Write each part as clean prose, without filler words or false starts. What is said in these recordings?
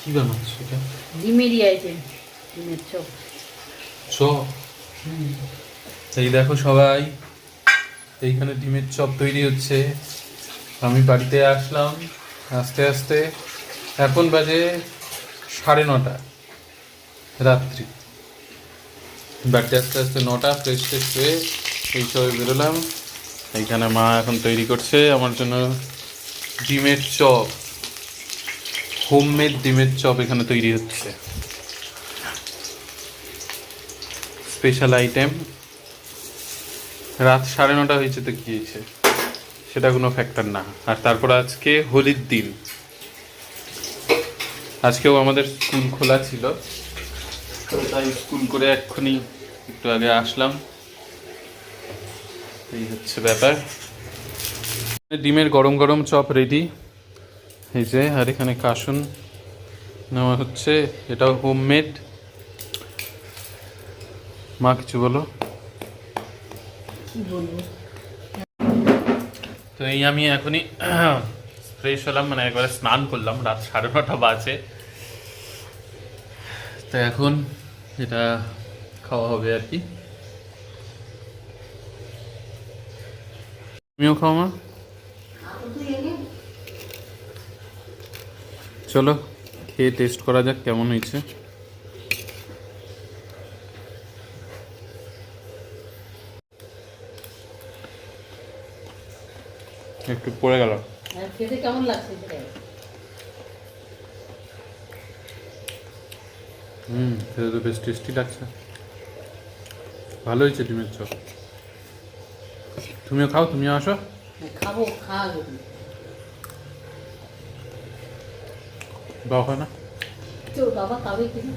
কি বানাচ্ছ এটা? ডিমেরই আইটেম, ডিমের চপ। চপ? এই দেখো সবাই, এইখানে ডিমের চপ তৈরি হচ্ছে। আমি বাড়িতে আসলাম আস্তে আস্তে, এখন বাজে 9:30 রাত্রি। বাড়িতে আস্তে আস্তে 9টা, ফ্রেশ ফ্রেশ হয়ে এই সবে বেরোলাম। এইখানে মা এখন তৈরি করছে আমার জন্য ডিমের চপ, হোমমেড ডিমের চপ এখানে তৈরি হচ্ছে। Special item. রাত 9:30 হয়েছে তো কি হয়েছে, সেটা কোনো ফ্যাক্টর না। আর তারপর আজকে হোলির দিন, আজকেও আমাদের স্কুল খোলা ছিল, তো তাই স্কুল করে এক্ষুনি একটু আগে আসলাম। এই হচ্ছে ব্যাপার। ডিমের গরম গরম চপ রেডি এই যে, আর এখানে কাসুন নেওয়া হচ্ছে, এটাও হোমমেড। মা কিছু বলো। কি বলবো? তো এই আমি এখনই ফ্রেশ হলাম, মানে একবারে স্নান করলাম, রাত 9:30 বাজে। তো এখন এটা খাওয়া হবে আর কি। তুমিও খাও মা। চলো খেয়ে টেস্ট করা যাক কেমন হয়েছে। একটু পড়ে গেল। খেতে কেমন লাগছে? খেতে তো বেশ টেস্টি লাগছে, ভালো হয়েছে ডিমের চপ। তুমিও খাও, তুমিও আসো। খাবো, খাওয়া বাবা না তো বাবা খাবে কিনা।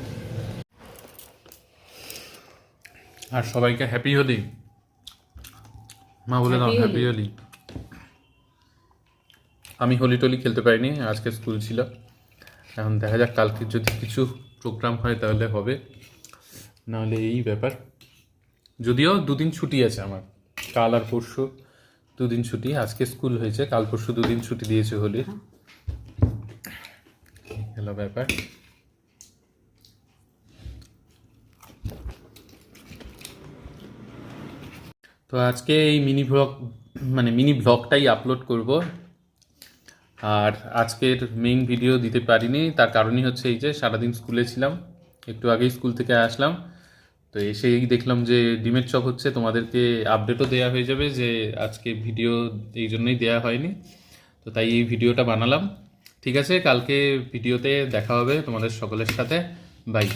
আর সবাইকে হ্যাপি হোলি। মা বলে দাও হ্যাপি হোলি। আমি হোলি টোলি খেলতে পারিনি, আজকে স্কুল ছিল। এখন দেখা যাক কালকে যদি কিছু প্রোগ্রাম হয় তাহলে হবে, নাহলে এই ব্যাপার। যদিও 2 দিন ছুটি আছে আমার, কাল আর পরশু 2 দিন ছুটি। আজকে স্কুল হয়েছে, কাল পরশু 2 দিন ছুটি দিয়েছে হোলির। হলো ব্যাপার। তো আজকে এই মিনি ব্লগটাই আপলোড করব। আর আজকের মেইন ভিডিও দিতে পারিনি, তার কারণই হচ্ছে এই যে সারাদিন স্কুলে ছিলাম, একটু আগেই স্কুল থেকে আসলাম। তো এসেই দেখলাম যে ডিমের চপ হচ্ছে, তোমাদেরকে আপডেটও দেওয়া হয়ে যাবে যে আজকে ভিডিও এই জন্যই দেওয়া হয়নি। তো তাই এই ভিডিওটা বানালাম। ঠিক আছে, কালকে ভিডিওতে দেখা হবে তোমাদের সকলের সাথে। বাই।